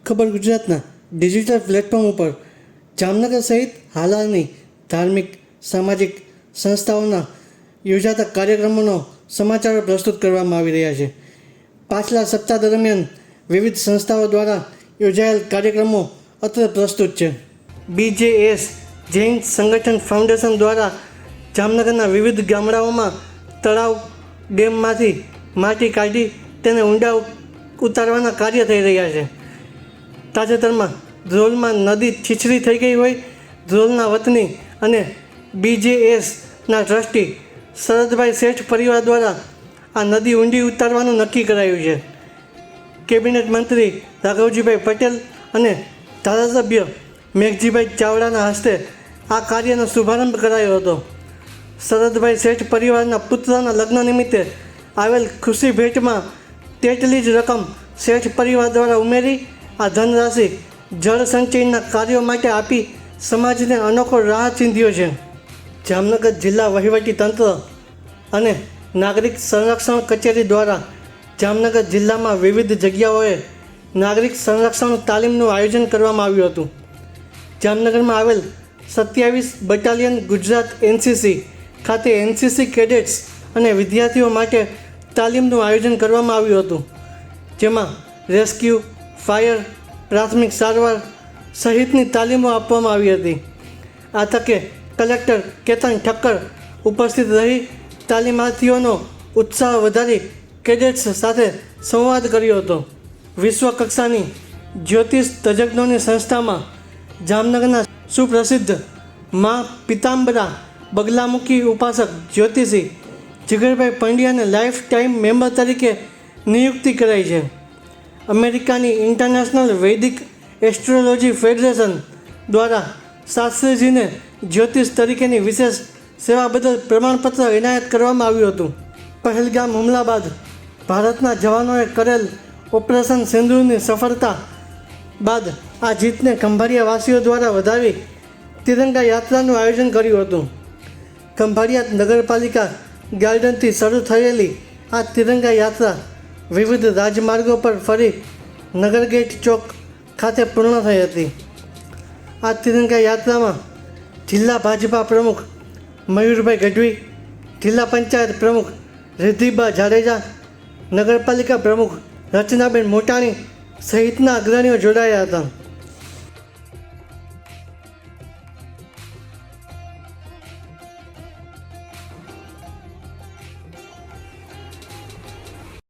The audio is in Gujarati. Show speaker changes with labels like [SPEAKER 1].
[SPEAKER 1] ખબર ગુજરાતના ડિજિટલ પ્લેટફોર્મ ઉપર જામનગર સહિત હાલની ધાર્મિક સામાજિક સંસ્થાઓના યોજાતા કાર્યક્રમોનો સમાચારો પ્રસ્તુત કરવામાં આવી રહ્યા છે. પાછલા સપ્તાહ દરમિયાન વિવિધ સંસ્થાઓ દ્વારા યોજાયેલ કાર્યક્રમો અત્રે પ્રસ્તુત છે. BJS જૈન સંગઠન ફાઉન્ડેશન દ્વારા જામનગરના વિવિધ ગામડાઓમાં તળાવ ડેમમાંથી માટી કાઢી તેને ઊંડા ઉતારવાના કાર્ય થઈ રહ્યા છે. તાજેતરમાં ધ્રોલમાં નદી છીછરી થઈ ગઈ હોય ધ્રોલના વતની અને BJSના ટ્રસ્ટી શરદભાઈ શેઠ પરિવાર દ્વારા આ નદી ઊંડી ઉતારવાનું નક્કી કરાયું છે. કેબિનેટ મંત્રી રાઘવજીભાઈ પટેલ અને ધારાસભ્ય મેઘજીભાઈ ચાવડાના હસ્તે આ કાર્યનો શુભારંભ કરાયો હતો. શરદભાઈ શેઠ પરિવારના પુત્રના લગ્ન નિમિત્તે આવેલ ખુશી ભેટમાં તેટલી જ રકમ શેઠ પરિવાર દ્વારા ઉમેરી આ ધનરાશિ જળ સંચયના કાર્યો માટે આપી સમાજને અનોખો રાહ ચીંધ્યો છે. જામનગર જિલ્લા વહીવટી તંત્ર અને નાગરિક સંરક્ષણ કચેરી દ્વારા જામનગર જિલ્લામાં વિવિધ જગ્યાઓએ નાગરિક સંરક્ષણ તાલીમનું આયોજન કરવામાં આવ્યું હતું. જામનગરમાં આવેલ 27 બટાલિયન ગુજરાત NCC ખાતે NCC કેડેટ્સ અને વિદ્યાર્થીઓ માટે તાલીમનું આયોજન કરવામાં આવ્યું હતું, જેમાં રેસ્ક્યુ, ફાયર, પ્રાથમિક સારવાર સહિતની તાલીમો આપવામાં આવી હતી. આ તકે કલેક્ટર કેતન ઠક્કર ઉપસ્થિત રહી તાલીમાર્થીઓનો ઉત્સાહ વધારી કેડેટ્સ સાથે સંવાદ કર્યો હતો. વિશ્વ કક્ષાની જ્યોતિષ તજજ્ઞોની સંસ્થામાં જામનગરના સુપ્રસિદ્ધ મા પિતાંબરા બગલામુખી ઉપાસક જ્યોતિષી જીગરભાઈ પંડ્યાને લાઈફ ટાઈમ મેમ્બર તરીકે નિયુક્તિ કરાઈ છે. અમેરિકાની ઇન્ટરનેશનલ વૈદિક એસ્ટ્રોલોજી ફેડરેશન દ્વારા શાસ્ત્રીજીને જ્યોતિષ તરીકેની વિશેષ સેવા બદલ પ્રમાણપત્ર એનાયત કરવામાં આવ્યું હતું. પહેલગામ હુમલા બાદ ભારતના જવાનોએ કરેલ ઓપરેશન સિંદૂરની સફળતા બાદ આ જીતને ખંભાળિયા વાસીઓ દ્વારા વધાવી તિરંગા યાત્રાનું આયોજન કર્યું હતું. ખંભાળિયા નગરપાલિકા ગાર્ડનથી શરૂ થયેલી આ તિરંગા યાત્રા વિવિધ રાજમાર્ગો પર ફરી નગરગેટ ચોક ખાતે પૂર્ણ થઈ હતી. આ તિરંગા યાત્રામાં જિલ્લા ભાજપા પ્રમુખ મયુરભાઈ ગઢવી, જિલ્લા પંચાયત પ્રમુખ રિદ્ધિબા જાડેજા, નગરપાલિકા પ્રમુખ રચનાબેન મોટાણી સહિતના અગ્રણીઓ જોડાયા હતા.